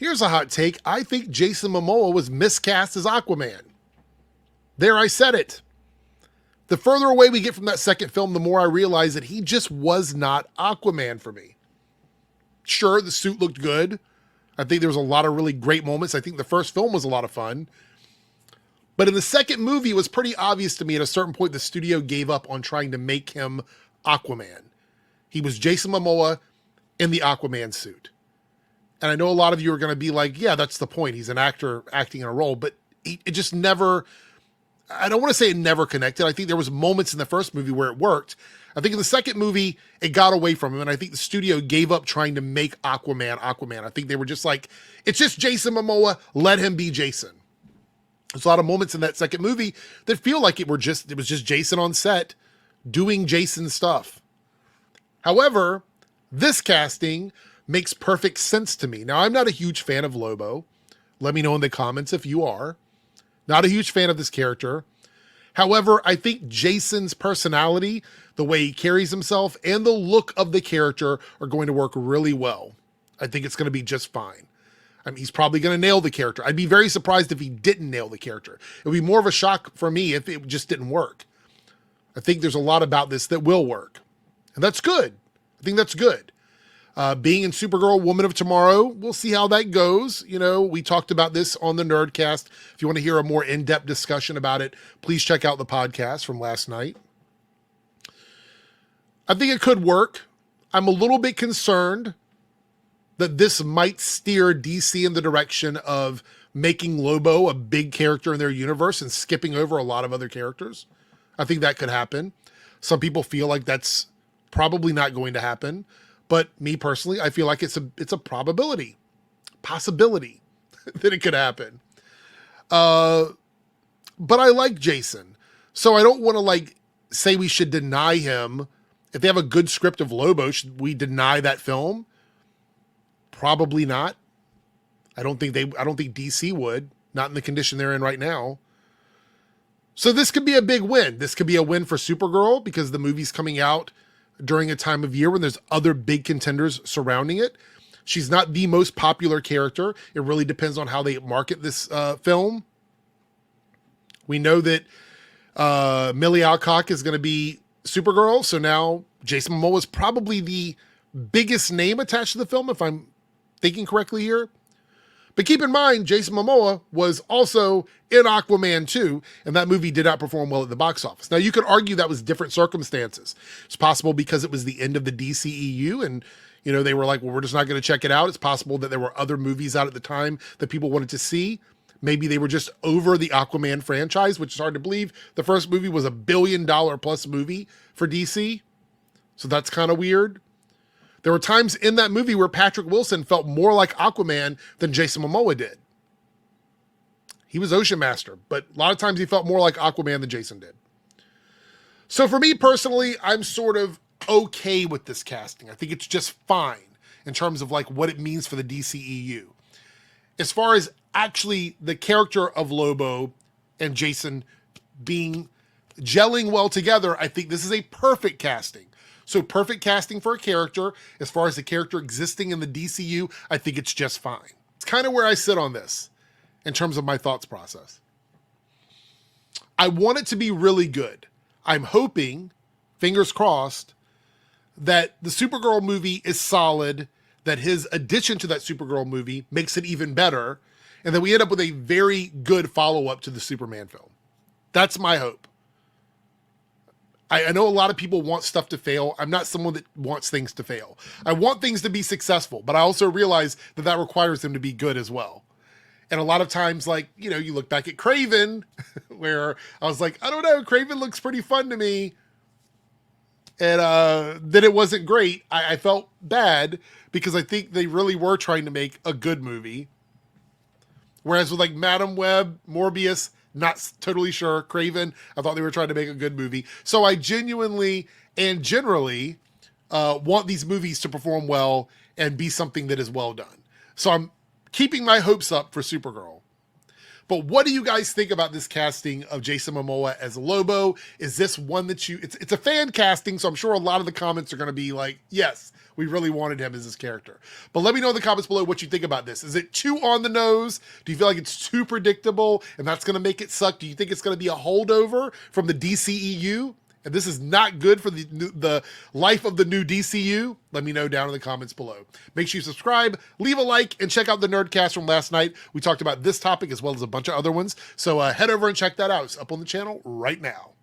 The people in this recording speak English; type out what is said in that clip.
Here's a hot take. I think Jason Momoa was miscast as Aquaman. There, I said it. The further away we get from that second film, the more I realize that he just was not Aquaman for me. Sure, the suit looked good. I think there was a lot of really great moments. I think the first film was a lot of fun. But in the second movie, it was pretty obvious to me at a certain point the studio gave up on trying to make him Aquaman. He was Jason Momoa in the Aquaman suit. And I know a lot of you are going to be like, yeah, that's the point. He's an actor acting in a role. But it just never, I don't want to say it never connected. I think there was moments in the first movie where it worked. I think in the second movie, it got away from him. And I think the studio gave up trying to make Aquaman Aquaman. I think they were just like, it's just Jason Momoa. Let him be Jason. There's a lot of moments in that second movie that feel like it was just Jason on set doing Jason stuff. However, this casting makes perfect sense to me. Now, I'm not a huge fan of Lobo. Let me know in the comments if you are. Not a huge fan of this character. However, I think Jason's personality, the way he carries himself, and the look of the character are going to work really well. I think it's going to be just fine. I mean, he's probably going to nail the character. I'd be very surprised if he didn't nail the character. It would be more of a shock for me if it just didn't work. I think there's a lot about this that will work. And that's good. I think that's good. Being in Supergirl, Woman of Tomorrow, we'll see how that goes. You know, we talked about this on the Nerdcast. If you want to hear a more in-depth discussion about it, please check out the podcast from last night. I think it could work. I'm a little bit concerned that this might steer DC in the direction of making Lobo a big character in their universe and skipping over a lot of other characters. I think that could happen. Some people feel like that's probably not going to happen. But me personally, I feel like it's a possibility that it could happen. But I like Jason. So I don't want to say we should deny him. If they have a good script of Lobo, should we deny that film? Probably not. I don't think DC would, not in the condition they're in right now. So this could be a big win. This could be a win for Supergirl because the movie's coming out during a time of year when there's other big contenders surrounding it. She's not the most popular character. It really depends on how they market this film. We know that Millie Alcock is going to be Supergirl, so now Jason Momoa is probably the biggest name attached to the film, if I'm thinking correctly here. But keep in mind, Jason Momoa was also in Aquaman 2, and that movie did not perform well at the box office. Now, you could argue that was different circumstances. It's possible because it was the end of the DCEU, and they were like, well, we're just not going to check it out. It's possible that there were other movies out at the time that people wanted to see. Maybe they were just over the Aquaman franchise, which is hard to believe. The first movie was $1 billion plus movie for DC, so that's kind of weird. There were times in that movie where Patrick Wilson felt more like Aquaman than Jason Momoa did. He was Ocean Master, but a lot of times he felt more like Aquaman than Jason did. So for me personally, I'm sort of okay with this casting. I think it's just fine in terms of what it means for the DCEU. As far as actually the character of Lobo and Jason gelling well together, I think this is a perfect casting. So perfect casting for a character. As far as the character existing in the DCU, I think it's just fine. It's kind of where I sit on this in terms of my thoughts process. I want it to be really good. I'm hoping, fingers crossed, that the Supergirl movie is solid, that his addition to that Supergirl movie makes it even better, and that we end up with a very good follow-up to the Superman film. That's my hope. I know a lot of people want stuff to fail. I'm not someone that wants things to fail. I want things to be successful, but I also realize that requires them to be good as well. And a lot of times, you look back at Kraven, where I was like, I don't know, Kraven looks pretty fun to me. And then it wasn't great. I felt bad because I think they really were trying to make a good movie. Whereas with Madam Web, Morbius, not totally sure. Kraven, I thought they were trying to make a good movie. So I genuinely and generally want these movies to perform well and be something that is well done. So I'm keeping my hopes up for Supergirl. But what do you guys think about this casting of Jason Momoa as Lobo? Is this one that it's a fan casting, so I'm sure a lot of the comments are going to be like, yes, we really wanted him as this character. But let me know in the comments below what you think about this. Is it too on the nose? Do you feel like it's too predictable and that's going to make it suck? Do you think it's going to be a holdover from the DCEU? And this is not good for the life of the new DCU? Let me know down in the comments below. Make sure you subscribe, leave a like, and check out the Nerdcast from last night. We talked about this topic as well as a bunch of other ones. So head over and check that out. It's up on the channel right now.